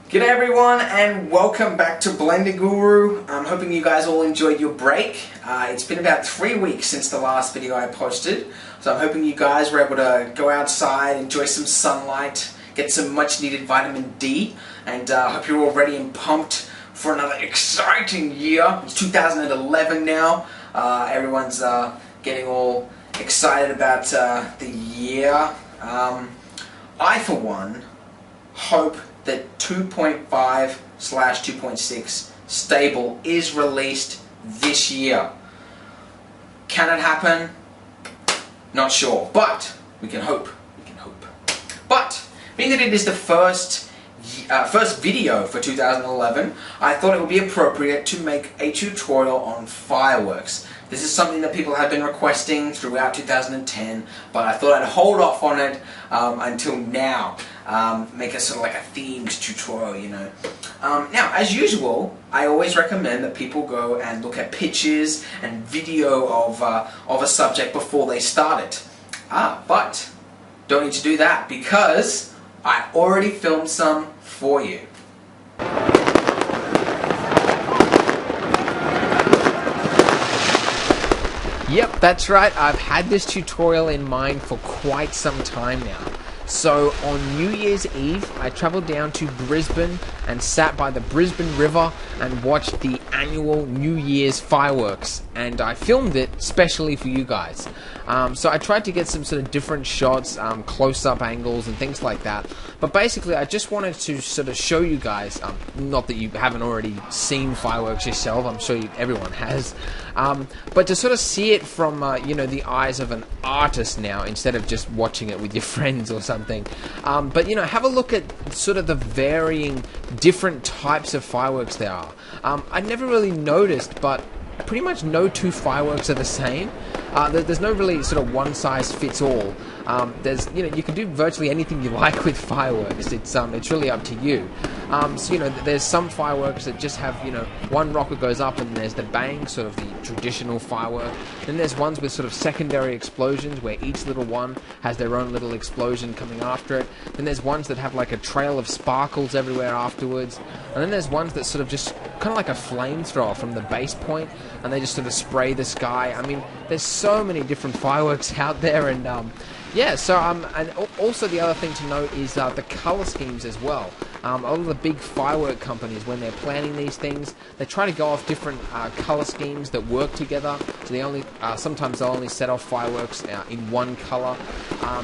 G'day everyone and welcome back to Blender Guru. I'm hoping you guys all enjoyed your break. It's been about 3 weeks since the last video I posted, so I'm hoping you guys were able to go outside, enjoy some sunlight, get some much needed vitamin D, and I hope you're all ready and pumped for another exciting year. It's 2011 now. Everyone's getting all excited about the year. I for one hope that 2.5/2.6 stable is released this year. Can it happen? Not sure, but we can hope. But being that it is the first video for 2011, I thought it would be appropriate to make a tutorial on fireworks. This is something that people have been requesting throughout 2010, but I thought I'd hold off on it until now. Make a sort of like a themed tutorial, you know. Now, as usual, I always recommend that people go and look at pictures and video of a subject before they start it. But don't need to do that because I already filmed some for you. Yep, that's right. I've had this tutorial in mind for quite some time now. So on New Year's Eve, I travelled down to Brisbane and sat by the Brisbane River and watched the annual New Year's fireworks, and I filmed it specially for you guys. So I tried to get some sort of different shots, close-up angles and things like that. But basically, I just wanted to sort of show you guys, not that you haven't already seen fireworks yourself, I'm sure everyone has, but to sort of see it from, you know, the eyes of an artist now, instead of just watching it with your friends or something. But, you know, have a look at sort of the varying different types of fireworks there are. I never really noticed, but pretty much no two fireworks are the same. There's no really sort of one size fits all. There's, you know, you can do virtually anything you like with fireworks. It's really up to you. So, you know, there's some fireworks that just have, you know, one rocket goes up and there's the bang, sort of the traditional firework. Then there's ones with sort of secondary explosions where each little one has their own little explosion coming after it. Then there's ones that have like a trail of sparkles everywhere afterwards. And then there's ones that sort of just kind of like a flamethrower from the base point, and they just sort of spray the sky. I mean, there's so many different fireworks out there, and yeah, so and also the other thing to note is the color schemes as well. A lot of the big firework companies, when they're planning these things, they try to go off different color schemes that work together. So they only sometimes they'll only set off fireworks in one color.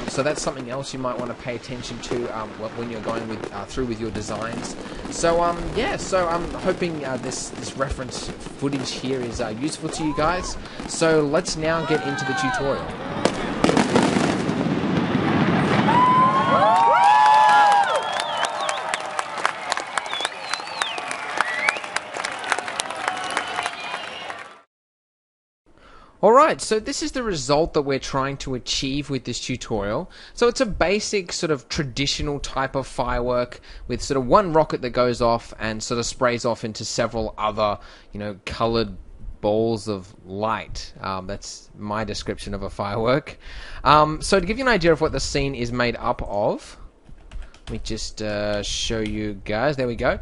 So that's something else you might want to pay attention to when you're going through with your designs. So yeah, so I'm hoping this reference footage here is useful to you guys. So let's now get into the tutorial. Alright, so this is the result that we're trying to achieve with this tutorial. So it's a basic sort of traditional type of firework with sort of one rocket that goes off and sort of sprays off into several other, you know, coloured balls of light. That's my description of a firework. So to give you an idea of what the scene is made up of, let me just show you guys. There we go.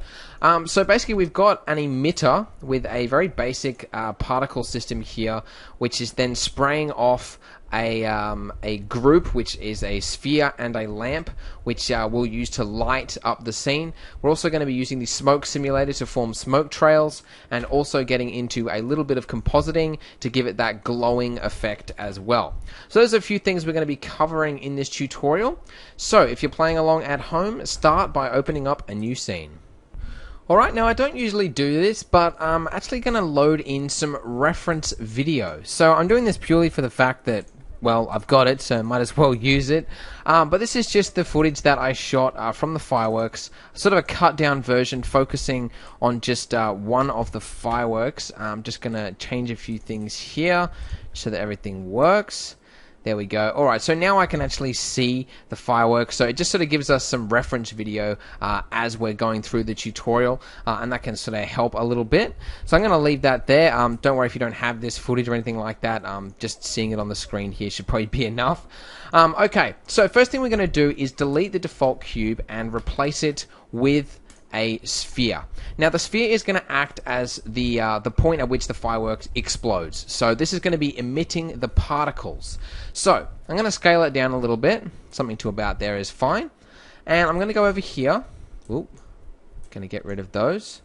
So basically we've got an emitter with a very basic particle system here, which is then spraying off a group, which is a sphere and a lamp, which we'll use to light up the scene. We're also going to be using the smoke simulator to form smoke trails, and also getting into a little bit of compositing to give it that glowing effect as well. So those are a few things we're going to be covering in this tutorial. So if you're playing along at home, start by opening up a new scene. Alright, now I don't usually do this, but I'm actually going to load in some reference video. So I'm doing this purely for the fact that, well, I've got it, so I might as well use it. But this is just the footage that I shot from the fireworks, sort of a cut down version focusing on just one of the fireworks. I'm just going to change a few things here so that everything works. There we go. Alright, so now I can actually see the fireworks. So it just sort of gives us some reference video as we're going through the tutorial, and that can sort of help a little bit. So I'm going to leave that there. Don't worry if you don't have this footage or anything like that. Just seeing it on the screen here should probably be enough. Okay, so first thing we're going to do is delete the default cube and replace it with a sphere. Now the sphere is going to act as the point at which the fireworks explodes. So this is going to be emitting the particles. So I'm going to scale it down a little bit. Something to about there is fine. And I'm going to go over here. Oop, going to get rid of those.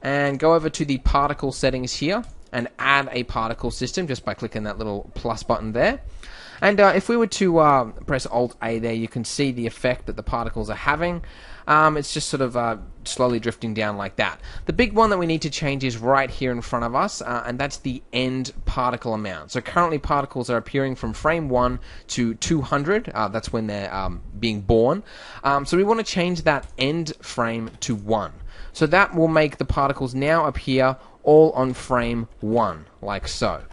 And go over to the particle settings here and add a particle system just by clicking that little plus button there. And if we were to press Alt-A there, you can see the effect that the particles are having. It's just sort of slowly drifting down like that. The big one that we need to change is right here in front of us, and that's the end particle amount. So currently particles are appearing from frame 1 to 200. That's when they're being born. So we want to change that end frame to 1. So that will make the particles now appear all on frame 1, like so.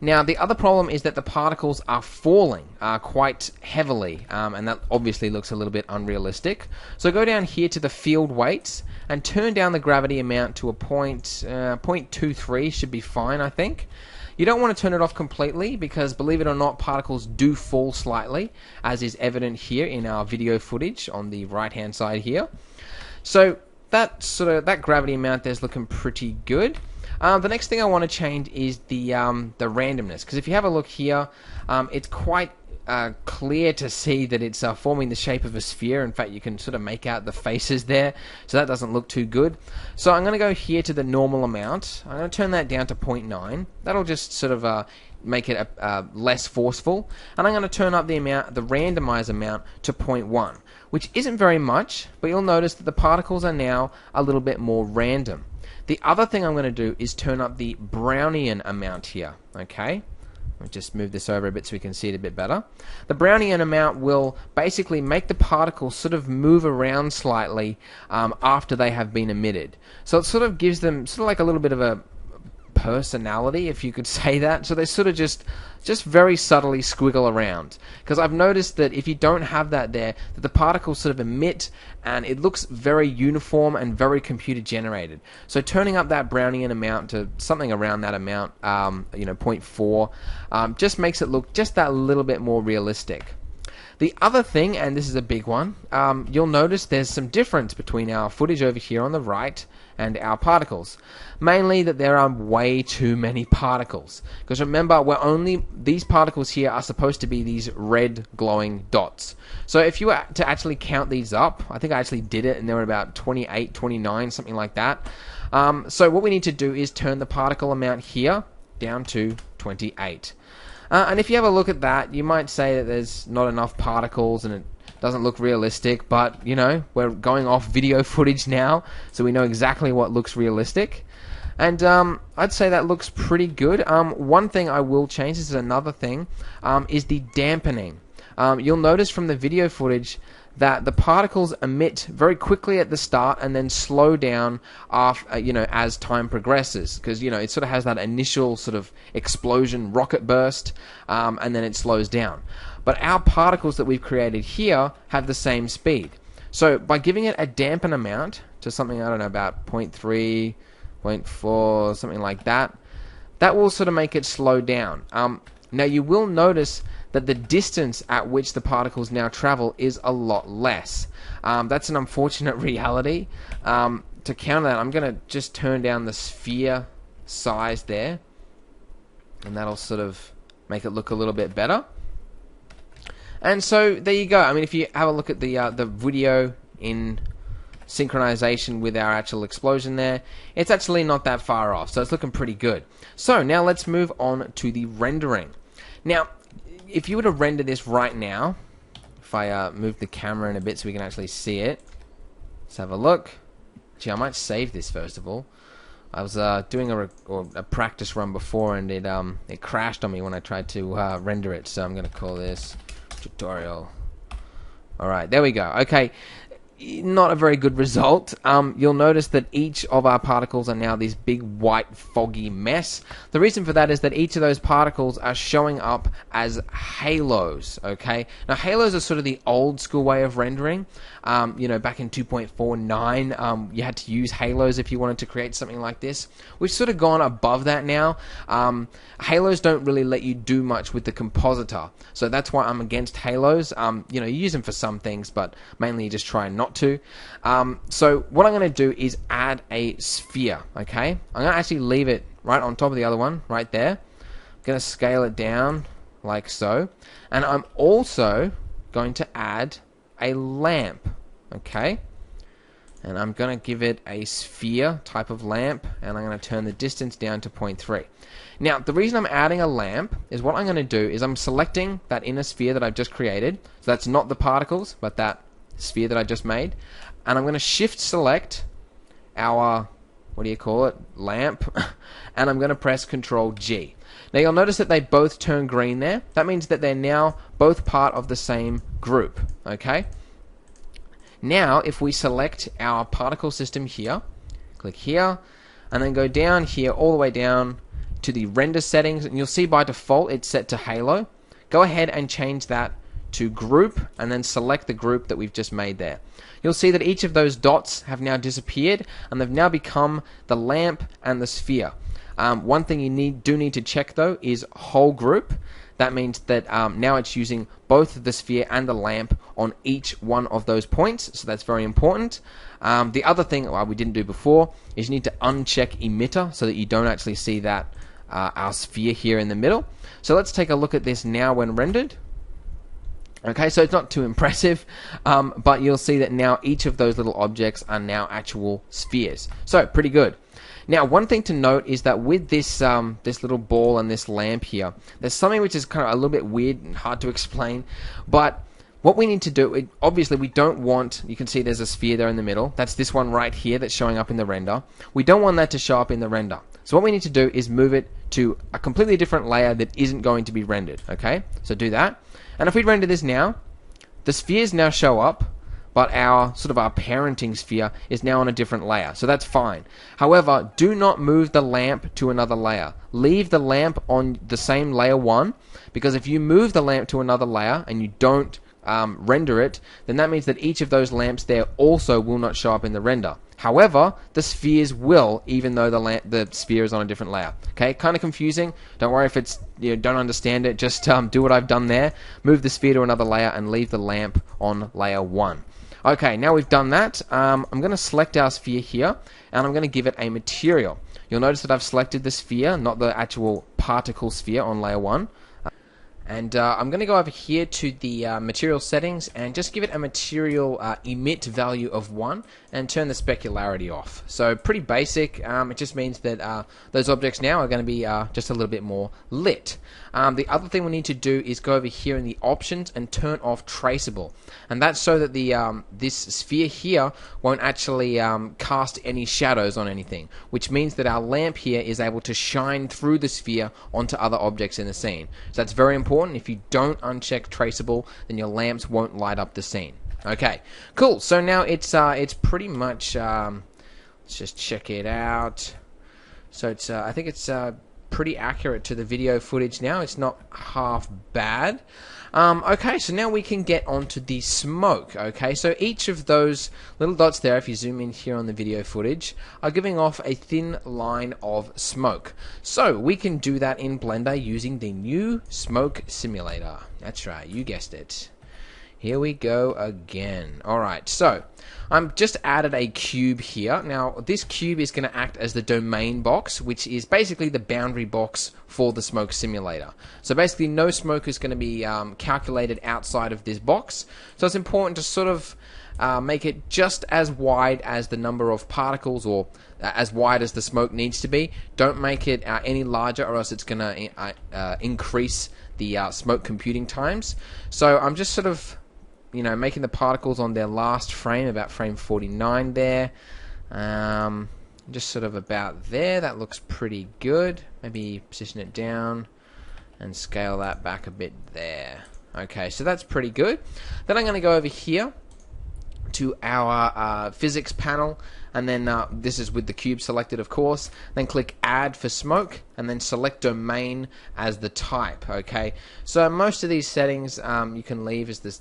Now, the other problem is that the particles are falling quite heavily, and that obviously looks a little bit unrealistic. So go down here to the field weights and turn down the gravity amount to a 0.23 should be fine, I think. You don't want to turn it off completely because, believe it or not, particles do fall slightly, as is evident here in our video footage on the right-hand side here. So that gravity amount there is looking pretty good. The next thing I want to change is the randomness, because if you have a look here, it's quite clear to see that it's forming the shape of a sphere. In fact, you can sort of make out the faces there, so that doesn't look too good. So I'm going to go here to the normal amount. I'm going to turn that down to 0.9. That'll just sort of make it less forceful, and I'm going to turn up the randomize amount to 0.1, which isn't very much, but you'll notice that the particles are now a little bit more random. The other thing I'm going to do is turn up the Brownian amount here, okay? I'll just move this over a bit so we can see it a bit better. The Brownian amount will basically make the particles sort of move around slightly after they have been emitted. So it sort of gives them sort of like a little bit of a personality, if you could say that. So they sort of just very subtly squiggle around, because I've noticed that if you don't have that there, that the particles sort of emit and it looks very uniform and very computer generated. So turning up that Brownian amount to something around that amount, 0.4, just makes it look just that little bit more realistic. The other thing, and this is a big one, you'll notice there's some difference between our footage over here on the right and our particles. Mainly that there are way too many particles. Because remember, these particles here are supposed to be these red glowing dots. So if you were to actually count these up, I think I actually did it, and there were about 28, 29, something like that. So what we need to do is turn the particle amount here down to 28. And if you have a look at that, you might say that there's not enough particles and it doesn't look realistic, but you know, we're going off video footage now, so we know exactly what looks realistic. And I'd say that looks pretty good. One thing I will change, this is another thing, is the dampening. You'll notice from the video footage that the particles emit very quickly at the start and then slow down as time progresses, because it sort of has that initial sort of explosion rocket burst, and then it slows down. But our particles that we've created here have the same speed. So by giving it a dampen amount to something, I don't know, about 0.3, 0.4, something like that, that will sort of make it slow down. Now you will notice that the distance at which the particles now travel is a lot less. That's an unfortunate reality. To counter that, I'm going to just turn down the sphere size there, and that'll sort of make it look a little bit better. And so there you go. I mean, if you have a look at the video in synchronization with our actual explosion there, it's actually not that far off, so it's looking pretty good. So now let's move on to the rendering. Now, if you were to render this right now, if I move the camera in a bit so we can actually see it, let's have a look. Gee, I might save this first of all. I was doing a practice run before, and it crashed on me when I tried to render it, so I'm going to call this tutorial. Alright, there we go. Okay, not a very good result. You'll notice that each of our particles are now this big white foggy mess. The reason for that is that each of those particles are showing up as halos. Okay, now halos are sort of the old school way of rendering. Back in 2.49, you had to use halos if you wanted to create something like this. We've sort of gone above that now. Halos don't really let you do much with the compositor, so that's why I'm against halos. You use them for some things, but mainly you just try not not to. So what I'm going to do is add a sphere, okay? I'm going to actually leave it right on top of the other one, right there. I'm going to scale it down like so. And I'm also going to add a lamp, okay? And I'm going to give it a sphere type of lamp, and I'm going to turn the distance down to 0.3. Now, the reason I'm adding a lamp is what I'm going to do is I'm selecting that inner sphere that I've just created. So that's not the particles, but that sphere that I just made. And I'm going to shift select our, what do you call it, lamp, and I'm going to press Control G. Now you'll notice that they both turn green there. That means that they're now both part of the same group, okay? Now, if we select our particle system here, click here, and then go down here, all the way down to the render settings, and you'll see by default it's set to halo. Go ahead and change that to group, and then select the group that we've just made there. You'll see that each of those dots have now disappeared, and they've now become the lamp and the sphere. One thing you do need to check though is whole group. That means that now it's using both the sphere and the lamp on each one of those points, so that's very important. The other thing we didn't do before is you need to uncheck emitter so that you don't actually see that our sphere here in the middle. So let's take a look at this now when rendered. Okay, so it's not too impressive, but you'll see that now each of those little objects are now actual spheres. So pretty good. Now, one thing to note is that with this this little ball and this lamp here, there's something which is kind of a little bit weird and hard to explain. But what we need to do, obviously we don't want, you can see there's a sphere there in the middle. That's this one right here that's showing up in the render. We don't want that to show up in the render. So what we need to do is move it to a completely different layer that isn't going to be rendered. Okay, so do that. And if we render this now, the spheres now show up, but our parenting sphere is now on a different layer, so that's fine. However, do not move the lamp to another layer. Leave the lamp on the same layer 1, because if you move the lamp to another layer and you don't render it, then that means that each of those lamps there also will not show up in the render. However, the spheres will, even though the sphere is on a different layer. Okay, kind of confusing. Don't worry if it's don't understand it. Just do what I've done there. Move the sphere to another layer and leave the lamp on layer 1. Okay, now we've done that. I'm going to select our sphere here, and I'm going to give it a material. You'll notice that I've selected the sphere, not the actual particle sphere on layer 1. And I'm going to go over here to the material settings and just give it a material emit value of 1 and turn the specularity off. So pretty basic. It just means that those objects now are going to be just a little bit more lit. The other thing we need to do is go over here in the options and turn off traceable. And that's so that the this sphere here won't actually cast any shadows on anything, which means that our lamp here is able to shine through the sphere onto other objects in the scene. So that's very important. If you don't uncheck traceable, then your lamps won't light up the scene. Okay, cool. So now it's pretty much. Let's just check it out. So it's I think it's pretty accurate to the video footage now. It's not half bad. Okay, so now we can get onto the smoke. Okay, so each of those little dots there, if you zoom in here on the video footage, are giving off a thin line of smoke. So we can do that in Blender using the new smoke simulator. That's right, you guessed it. Here we go again. Alright, so I'm just added a cube here. Now, this cube is going to act as the domain box, which is basically the boundary box for the smoke simulator. So basically, no smoke is going to be calculated outside of this box. So it's important to sort of make it just as wide as the number of particles, or as wide as the smoke needs to be. Don't make it any larger, or else it's going to increase the smoke computing times. So I'm just sort of making the particles on their last frame, about frame 49 there. Just sort of about there. That looks pretty good. Maybe position it down and scale that back a bit there. Okay, so that's pretty good. Then I'm going to go over here to our physics panel, and then this is with the cube selected, of course. Then click add for smoke, and then select domain as the type. Okay, so most of these settings you can leave as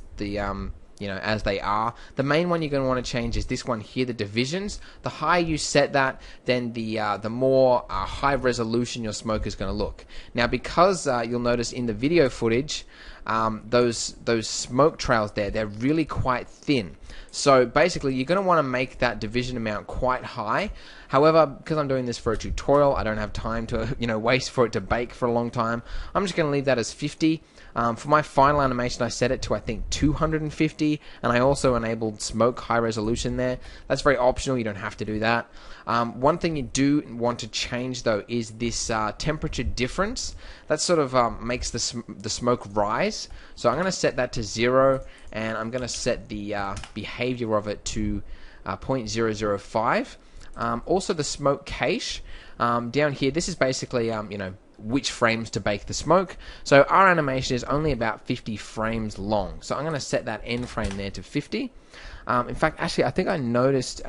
as they are. The main one you're going to want to change is this one here, the divisions. The higher you set that, then the more high resolution your smoke is going to look. Now, because you'll notice in the video footage, those smoke trails there, they're really quite thin. So basically, you're going to want to make that division amount quite high. However, because I'm doing this for a tutorial, I don't have time to waste for it to bake for a long time. I'm just going to leave that as 50. For my final animation, I set it to, I think, 250, and I also enabled smoke high resolution there. That's very optional, you don't have to do that. One thing you do want to change, though, is this temperature difference. That sort of makes the smoke rise. So I'm going to set that to 0, and I'm going to set the behavior of it to 0.005. Also, the smoke cache down here, this is basically, which frames to bake the smoke. So our animation is only about 50 frames long. So I'm going to set that end frame there to 50. In fact, actually, I think I noticed,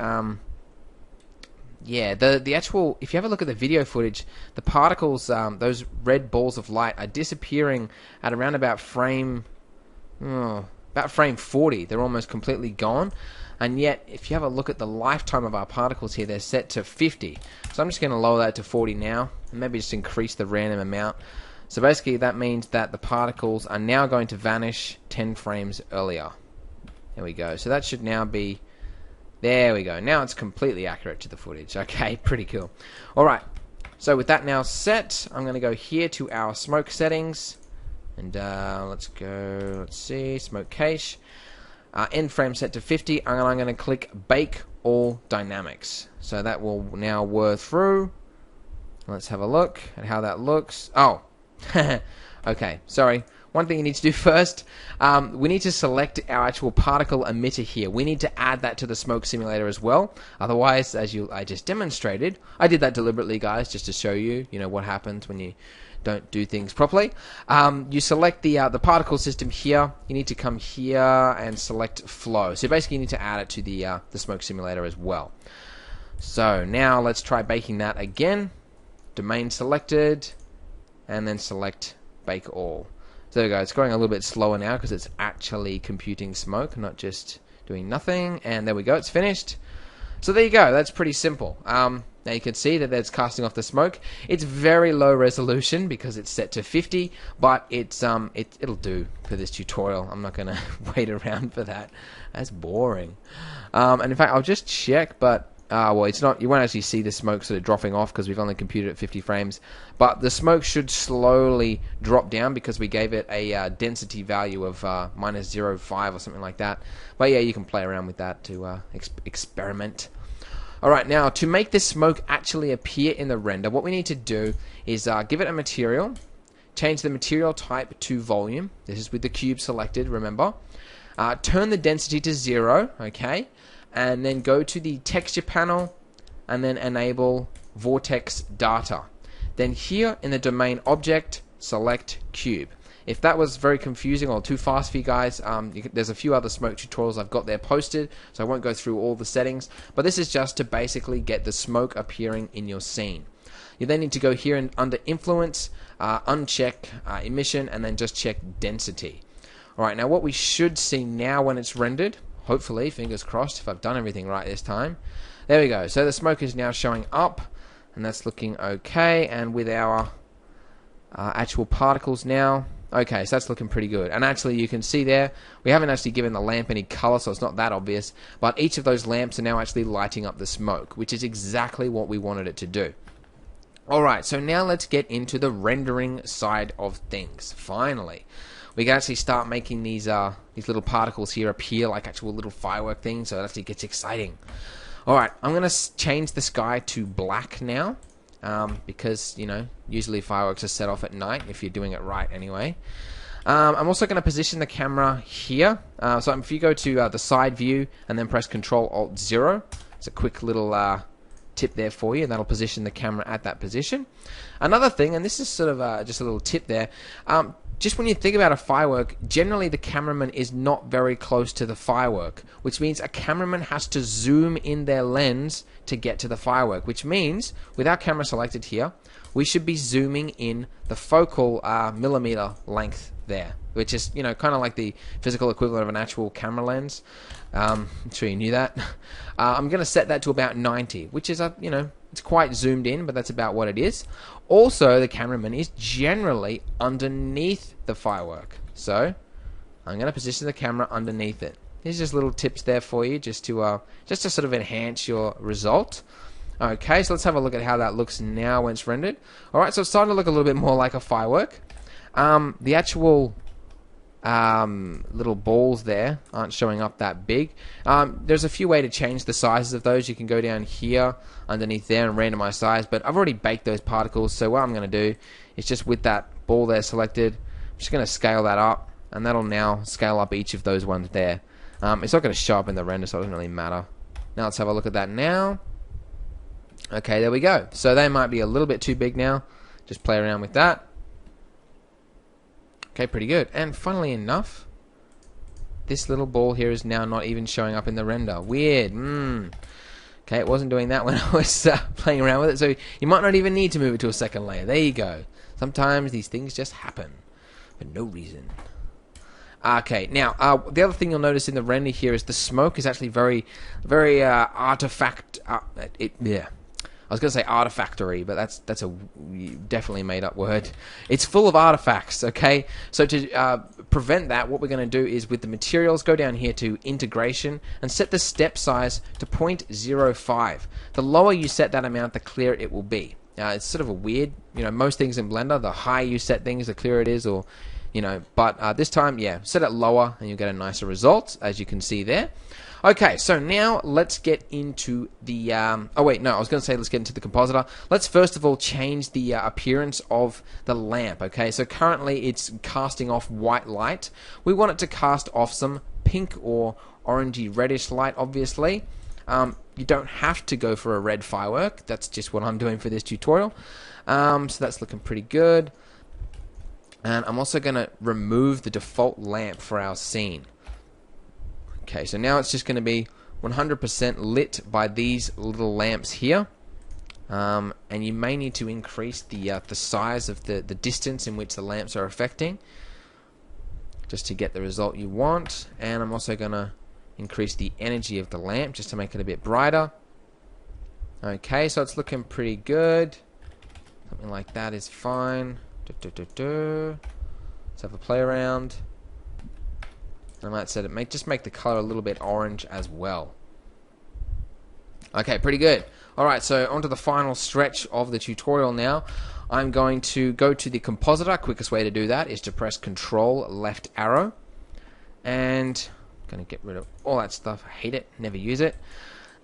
yeah, the actual, if you have a look at the video footage, the particles, those red balls of light are disappearing at around about frame 40. They're almost completely gone. And yet, if you have a look at the lifetime of our particles here, they're set to 50. So I'm just going to lower that to 40 now, and maybe just increase the random amount. So basically, that means that the particles are now going to vanish 10 frames earlier. There we go. So that should now be... There we go. Now it's completely accurate to the footage. Okay, pretty cool. Alright, so with that now set, I'm going to go here to our smoke settings. And let's go, let's see, smoke cache. End frame set to 50, and I'm going to click Bake All Dynamics. So that will now whir through. Let's have a look at how that looks. Oh, okay, sorry. One thing you need to do first, we need to select our actual particle emitter here. We need to add that to the smoke simulator as well. Otherwise, as I just demonstrated, I did that deliberately, guys, just to show you, what happens when you don't do things properly. You select the particle system here. You need to come here and select flow. So basically, you need to add it to the smoke simulator as well. So now let's try baking that again. Domain selected, and then select bake all. So there we go. It's going a little bit slower now because it's actually computing smoke, not just doing nothing. And there we go. It's finished. So there you go. That's pretty simple. Now you can see that it's casting off the smoke. It's very low resolution because it's set to 50, but it'll do for this tutorial. I'm not going to wait around for that. That's boring. And in fact, I'll just check, but well, it's not. You won't actually see the smoke sort of dropping off because we've only computed at 50 frames. But the smoke should slowly drop down because we gave it a density value of -0.5 or something like that. But yeah, you can play around with that to experiment. Alright, now to make this smoke actually appear in the render, what we need to do is give it a material, change the material type to volume. This is with the cube selected, remember. Turn the density to 0, okay, and then go to the texture panel and then enable vortex data. Then here in the domain object, select cube. If that was very confusing or too fast for you guys, there's a few other smoke tutorials I've got there posted, so I won't go through all the settings, but this is just to basically get the smoke appearing in your scene. You then need to go here and under influence, uncheck emission, and then just check density. Alright, now what we should see now when it's rendered, hopefully, fingers crossed, if I've done everything right this time. There we go, so the smoke is now showing up, and that's looking okay, and with our actual particles now, okay, so that's looking pretty good. And actually, you can see there, we haven't actually given the lamp any color, so it's not that obvious. But each of those lamps are now actually lighting up the smoke, which is exactly what we wanted it to do. Alright, so now let's get into the rendering side of things. Finally, we can actually start making these little particles here appear like actual little firework things, so it actually gets exciting. Alright, I'm going to change the sky to black now. Because, usually fireworks are set off at night, if you're doing it right anyway. I'm also going to position the camera here. So if you go to the side view and then press Ctrl-Alt-0, it's a quick little tip there for you, and that'll position the camera at that position. Another thing, and this is sort of just a little tip there, just when you think about a firework, generally the cameraman is not very close to the firework, which means a cameraman has to zoom in their lens to get to the firework, which means, with our camera selected here, we should be zooming in the focal millimeter length there, which is, kind of like the physical equivalent of an actual camera lens. I'm sure you knew that. I'm going to set that to about 90, which is, it's quite zoomed in, but that's about what it is. Also, the cameraman is generally underneath the firework. So I'm going to position the camera underneath it. Here's just little tips there for you, just to sort of enhance your result. Okay, so let's have a look at how that looks now when it's rendered. Alright, so it's starting to look a little bit more like a firework. The actual little balls there aren't showing up that big. There's a few ways to change the sizes of those. You can go down here underneath there and randomize size, but I've already baked those particles, so what I'm going to do is just with that ball there selected, I'm just going to scale that up, and that'll now scale up each of those ones there. It's not going to show up in the render, so it doesn't really matter. Now let's have a look at that now. Okay, there we go. So they might be a little bit too big now. Just play around with that. Okay, pretty good. And funnily enough, this little ball here is now not even showing up in the render. Weird. Okay, it wasn't doing that when I was playing around with it, so you might not even need to move it to a second layer. There you go. Sometimes these things just happen for no reason. Okay, now the other thing you'll notice in the render here is the smoke is actually very, very artifact. Yeah, I was going to say artifactory, but that's a definitely made up word. It's full of artifacts. Okay, so to prevent that, what we're going to do is with the materials, go down here to integration and set the step size to 0.05. The lower you set that amount, the clearer it will be. It's sort of a weird, most things in Blender, the higher you set things, the clearer it is, or but this time, yeah, set it lower and you'll get a nicer result, as you can see there. Okay, so now let's get into the, oh wait, no, I was going to say let's get into the compositor. Let's first of all change the appearance of the lamp, okay? So currently it's casting off white light. We want it to cast off some pink or orangey reddish light, obviously. You don't have to go for a red firework. That's just what I'm doing for this tutorial. So that's looking pretty good. And I'm also going to remove the default lamp for our scene. Okay, so now it's just going to be 100% lit by these little lamps here. And you may need to increase the size of the distance in which the lamps are affecting, just to get the result you want. And I'm also going to increase the energy of the lamp just to make it a bit brighter. Okay, so it's looking pretty good. Something like that is fine. Let's have a play around. I might set it, just make the color a little bit orange as well. Okay, pretty good. Alright, so onto the final stretch of the tutorial now. I'm going to go to the compositor. Quickest way to do that is to press Control left arrow. And I'm going to get rid of all that stuff. I hate it, never use it.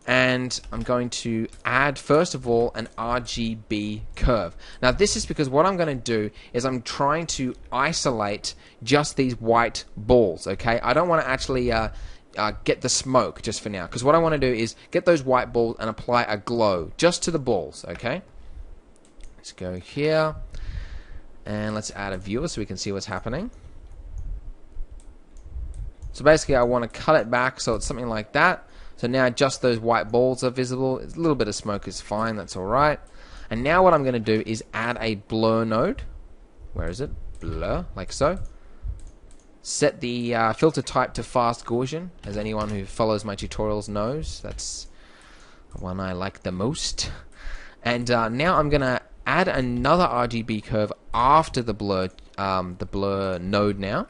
And I'm going to add, first of all, an RGB curve. Now this is because what I'm going to do is I'm trying to isolate just these white balls, okay? I don't want to actually get the smoke just for now, because what I want to do is get those white balls and apply a glow just to the balls, okay? Let's go here, and let's add a viewer so we can see what's happening. So basically I want to cut it back so it's something like that. So now just those white balls are visible. A little bit of smoke is fine, that's alright. And now what I'm going to do is add a blur node. Where is it? Blur, like so. Set the filter type to fast Gaussian, as anyone who follows my tutorials knows. That's the one I like the most. And now I'm going to add another RGB curve after the blur node now.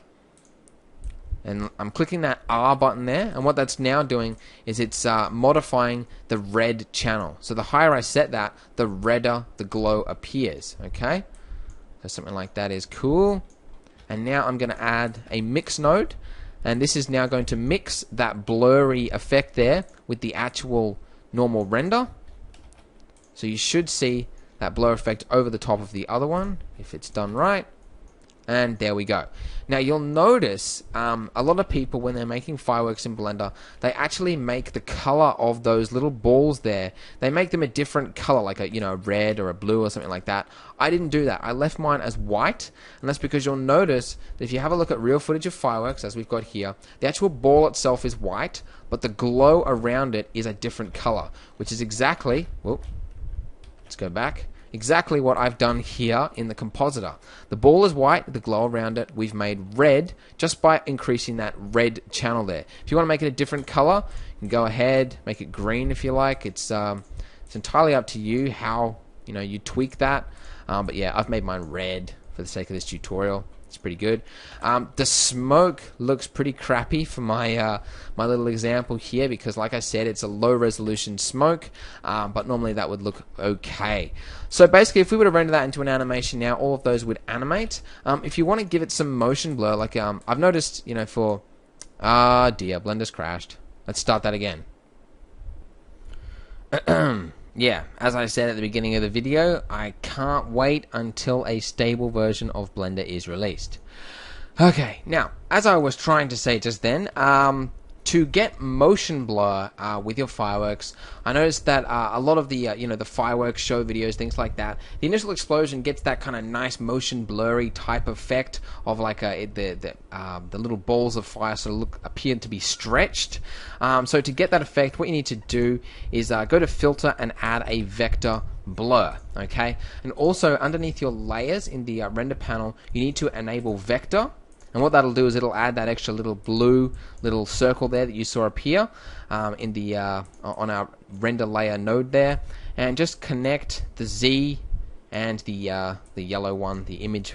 And I'm clicking that R button there, and what that's now doing is it's modifying the red channel. So the higher I set that, the redder the glow appears, okay? So something like that is cool. And now I'm going to add a mix node, and this is now going to mix that blurry effect there with the actual normal render. So you should see that blur effect over the top of the other one, if it's done right. And there we go. Now you'll notice a lot of people, when they're making fireworks in Blender, they actually make the color of those little balls there, they make them a different color, like a red or a blue or something like that. I didn't do that. I left mine as white, and that's because you'll notice that if you have a look at real footage of fireworks, as we've got here, the actual ball itself is white, but the glow around it is a different color, which is exactly, whoop, let's go back, exactly what I've done here in the compositor. The ball is white, the glow around it we've made red just by increasing that red channel there. If you want to make it a different color, you can go ahead, make it green if you like. It's entirely up to you how you tweak that. But yeah, I've made mine red for the sake of this tutorial. It's pretty good. The smoke looks pretty crappy for my my little example here because, like I said, it's a low resolution smoke, but normally that would look okay. So basically, if we were to render that into an animation now, all of those would animate. If you want to give it some motion blur, like I've noticed, you know, for dear, Blender's crashed. Let's start that again. Yeah, as I said at the beginning of the video, I can't wait until a stable version of Blender is released. Okay, now, as I was trying to say just then, to get motion blur with your fireworks, I noticed that a lot of the you know, the fireworks show videos, things like that, the initial explosion gets that kind of nice motion blurry type effect of like the little balls of fire sort of appear to be stretched. So to get that effect, what you need to do is go to filter and add a vector blur. Okay, and also underneath your layers in the render panel, you need to enable vector. And what that'll do is it'll add that extra little blue little circle there that you saw up here in the on our render layer node there, and just connect the Z and the yellow one, the image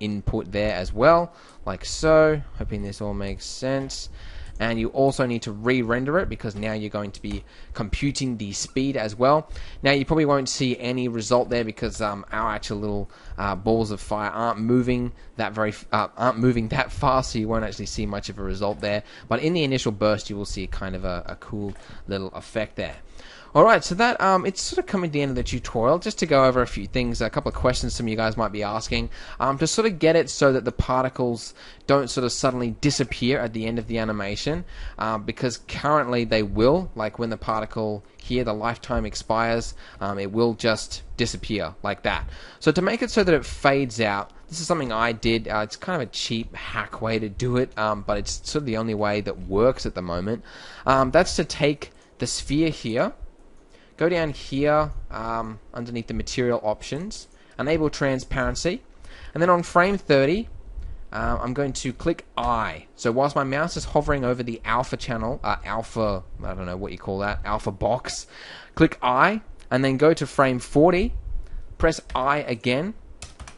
input there as well, like so. Hoping this all makes sense. And you also need to re-render it because now you're going to be computing the speed as well. Now you probably won't see any result there because our actual little balls of fire aren't moving that that fast, so you won't actually see much of a result there. But in the initial burst, you will see kind of a cool little effect there. Alright, so that it's sort of coming to the end of the tutorial, just to go over a few things, a couple of questions some of you guys might be asking, to sort of get it so that the particles don't sort of suddenly disappear at the end of the animation, because currently they will, like when the particle here, the lifetime expires, it will just disappear like that. So to make it so that it fades out, this is something I did. It's kind of a cheap hack way to do it, but it's sort of the only way that works at the moment. That's to take the sphere here, go down here underneath the material options, enable transparency, and then on frame 30, I'm going to click I. So whilst my mouse is hovering over the alpha channel, alpha, I don't know what you call that, alpha box, click I, and then go to frame 40, press I again,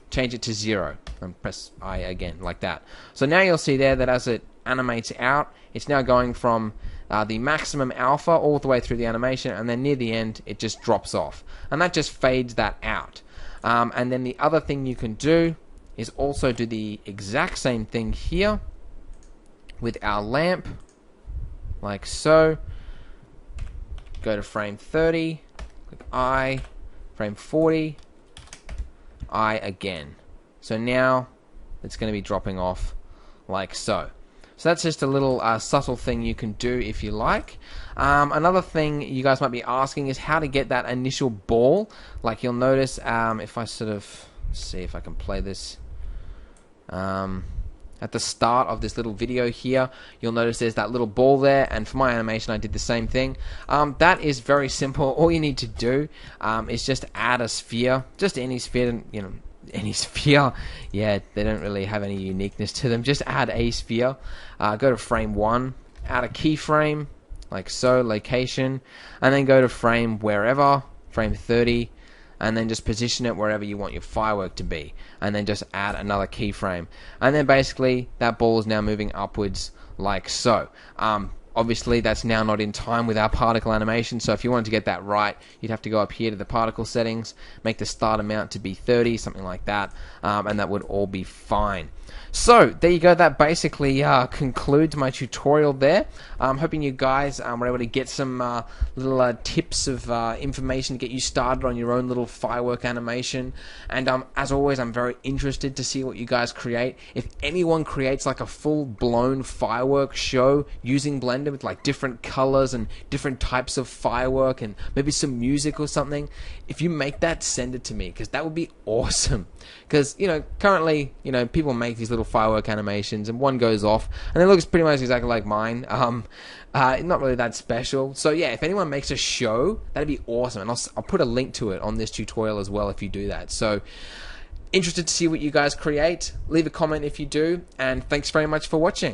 change it to 0, and press I again, like that. So now you'll see there that as it animates out, it's now going from the maximum alpha all the way through the animation, and then near the end it just drops off, and that just fades that out. And then the other thing you can do is also do the exact same thing here with our lamp, like so. Go to frame 30, click I, frame 40, I again. So now it's going to be dropping off like so. So that's just a little subtle thing you can do if you like. Another thing you guys might be asking is how to get that initial ball. Like you'll notice, if I sort of see if I can play this at the start of this little video here, you'll notice there's that little ball there, and for my animation I did the same thing. That is very simple. All you need to do is just add a sphere, just any sphere, you know, any sphere. Yeah, they don't really have any uniqueness to them. Just add a sphere, go to frame 1, add a keyframe like so, location, and then go to frame wherever, frame 30, and then just position it wherever you want your firework to be, and then just add another keyframe, and then basically that ball is now moving upwards like so. Obviously that's now not in time with our particle animation, so if you wanted to get that right, you'd have to go up here to the particle settings, make the start amount to be 30, something like that, and that would all be fine. So there you go, that basically concludes my tutorial there. I'm hoping you guys were able to get some little tips of information to get you started on your own little firework animation, and as always I'm very interested to see what you guys create. If anyone creates like a full-blown firework show using Blender with like different colors and different types of firework and maybe some music or something, if you make that, send it to me, because that would be awesome. Because, you know, currently, you know, people make these little firework animations and one goes off and it looks pretty much exactly like mine. Not really that special. So yeah, if anyone makes a show, that'd be awesome, and I'll put a link to it on this tutorial as well if you do that. So interested to see what you guys create. Leave a comment if you do, and thanks very much for watching.